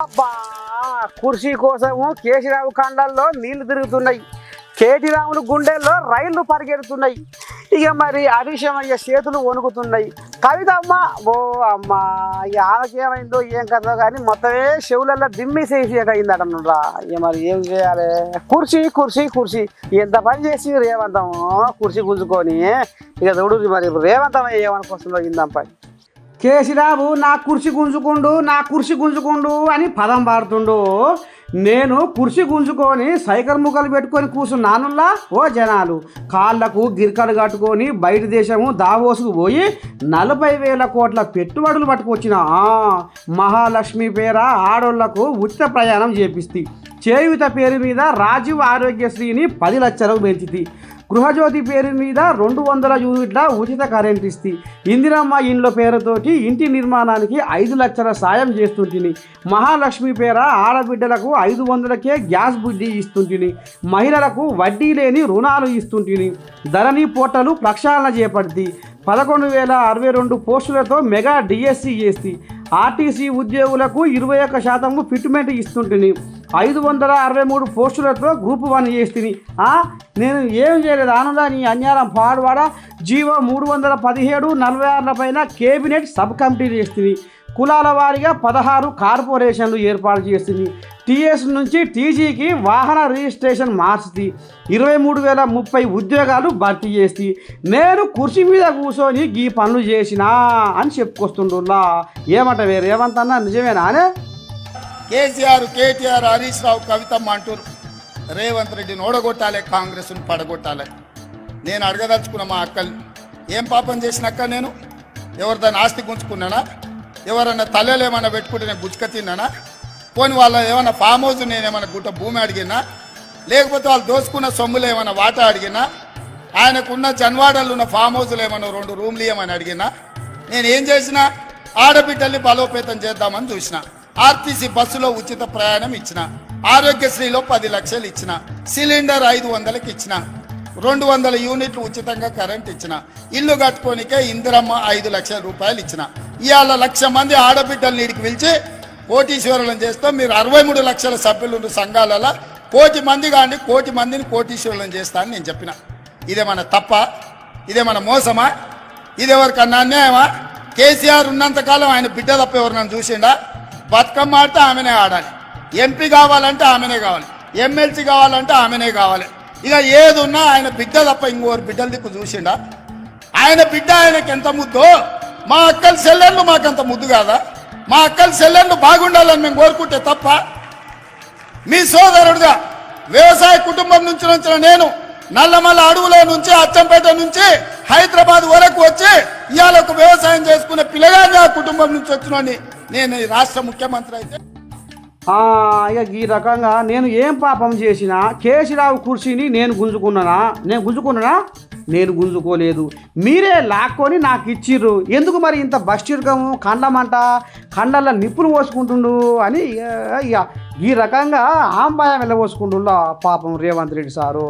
అబ్బా కుర్చీ కోసము కేసీరావు ఖండాల్లో నీళ్లు తిరుగుతున్నాయి. కేటీరాములు గుండెల్లో రైళ్లు పరిగెడుతున్నాయి. ఇక మరి అభిషమయ్య చేతులు వణుకుతున్నాయి. కవితమ్మ ఓ అమ్మ ఇక ఆమెకేమైందో ఏం కథో కానీ మొత్తమే చెవులలో దిమ్మేసేసి అయిందటనురా. ఇక మరి ఏం చేయాలి? కుర్చీ కుర్చీ కుర్చీ ఎంత పని చేసి రేవంతం కుర్చీ గుంజుకొని ఇక చూడు మరి రేవంతం ఏమనుకొస్తుందో ఇందాం పని. కేసీరావు నా కుర్చీ గుంజుకుండు అని పదం పాడుతుండు. నేను కుర్చీ గుంజుకొని సైకల్ ముక్కలు పెట్టుకొని కూర్చున్నానులా ఓ జనాలు కాళ్లకు గిరికలు కట్టుకొని బయట దేశము దావోసుకు పోయి 40,000 కోట్ల పెట్టుబడులు పట్టుకొచ్చిన మహాలక్ష్మి పేర ఆడోళ్లకు ఉచిత ప్రయాణం చేపిస్తే చేయుత పేరు మీద రాజీవ్ ఆరోగ్యశ్రీని 10 లక్షలకు పెంచితే గృహజ్యోతి పేరు మీద 200 యూనిట్ల ఉచిత కరెంట్ ఇస్తే ఇందిరమ్మ ఇండ్ల పేరుతోటి ఇంటి నిర్మాణానికి 5 లక్షల సాయం చేస్తుంటిని. మహాలక్ష్మి పేర ఆడబిడ్డలకు 500కే గ్యాస్ బుడ్డి ఇస్తుంటిని. మహిళలకు వడ్డీ లేని రుణాలు ఇస్తుంటిని. ధరణి పోర్టలు ప్రక్షాళన చేపడితే 11,062 పోస్టులతో మెగా డిఎస్సి చేస్తే ఆర్టీసీ ఉద్యోగులకు 21% ఫిట్మెంట్ ఇస్తుంటిని. 563 పోస్టులతో గ్రూప్ 1 చేస్తుంది. నేను ఏం చేయలేదు ఆనంద నీ అన్యారం పాడువాడ జీవో 317 46 పైన కేబినెట్ సబ్ కమిటీ చేస్తుంది. కులాల వారీగా 16 కార్పొరేషన్లు ఏర్పాటు చేస్తుంది. టీఎస్ నుంచి టీజీకి వాహన రిజిస్ట్రేషన్ మార్చి 23,030 ఉద్యోగాలు భర్తీ చేసి నేను కుర్చీ మీద కూర్చొని ఈ పనులు చేసినా అని చెప్పుకొస్తుండ్రులా. ఏమంట రేవంతన్నా నిజమేనా అనే? కేసీఆర్, కేటీఆర్, హరీష్ రావు, కవితమ్మ అంటారు రేవంత్ రెడ్డిని ఓడగొట్టాలి, కాంగ్రెస్ను పడగొట్టాలి. నేను అడగదలుచుకున్న మా అక్కలు ఏం పాపం చేసిన అక్క? నేను ఎవరిదాన్ని ఆస్తి గుంజుకున్నానా? ఎవరన్నా తల్లలు ఏమన్నా పెట్టుకుంటే నేను గుచ్చుక తిన్నానా? పోని వాళ్ళ ఏమన్నా ఫామ్ హౌస్ నేనేమన్నా గుట్ట భూమి అడిగినా? లేకపోతే వాళ్ళు దోసుకున్న సొమ్ములు ఏమన్నా వాటా అడిగినా? ఆయనకున్న జన్వాడలు ఉన్న ఫామ్ హౌస్లు ఏమన్నా 2 రూమ్లు ఏమని అడిగినా? నేను ఏం చేసినా ఆడబిడ్డల్ని బలోపేతం చేద్దామని చూసిన. ఆర్టీసీ బస్సులో ఉచిత ప్రయాణం ఇచ్చిన, ఆరోగ్యశ్రీలో 10 లక్షలు ఇచ్చిన, సిలిండర్ 500కి ఇచ్చిన, 200 యూనిట్లు ఉచితంగా కరెంట్ ఇచ్చిన, ఇల్లు కట్టుకోనికే ఇందిరమ్మ 5 లక్షల రూపాయలు ఇచ్చిన. ఇవాళ 1,00,000 మంది ఆడబిడ్డల్ని ఇడికి పిలిచి కోటీశ్వరులను చేస్తాం, మీరు 63 లక్షల సభ్యులు సంఘాలలో 1,00,000 మంది కానీ 1,00,000 మందిని కోటీశ్వరులను చేస్తా అని నేను చెప్పిన. ఇదేమన్నా తప్ప? ఇదేమన్నా మోసమా? ఇదెవరికన్నా అన్యాయమా? కేసీఆర్ ఉన్నంతకాలం ఆయన బిడ్డ తప్ప ఎవరు నన్ను చూసిండా? బతుకమ్మ ఆడితే ఆమెనే ఆడాలి, ఎంపీ కావాలంటే ఆమెనే కావాలి, ఎమ్మెల్సీ కావాలంటే ఆమెనే కావాలి. ఇక ఏది ఉన్నా ఆయన బిడ్డ తప్ప ఇంకోరు బిడ్డల దిక్కు చూసిండా? ఆయన బిడ్డ ఆయనకి ఎంత ముద్దో మా అక్కల సెల్లెళ్ళు మాకంత ముద్దు కాదా? మా అక్కల సెల్లెళ్ళు బాగుండాలని మేము కోరుకుంటే తప్ప? మీ సోదరుడుగా వ్యవసాయ కుటుంబం నుంచి వచ్చిన నేను నల్లమల్ల అడవుల నుంచి అచ్చంపేట నుంచి హైదరాబాద్ వరకు వచ్చి ఇవాళ ఒక వ్యవసాయం చేసుకునే పిల్లగా కుటుంబం నుంచి వచ్చినోని నేను ఈ రాష్ట్ర ముఖ్యమంత్రి అయితే ఇక ఈ రకంగా నేను ఏం పాపం చేసినా కేసీరావు కుర్చీని నేను గుంజుకున్నానా? నేను గుంజుకోలేదు, మీరే లాక్కొని నాకు ఇచ్చిర్రు. ఎందుకు మరి ఇంత బస్టిర్గము కండల్లో నిప్పులు పోసుకుంటుండు అని ఇక ఈ రకంగా ఆంబాయం వెళ్ళబోసుకుంటుండ పాపం రేవంత్ రెడ్డి సారు.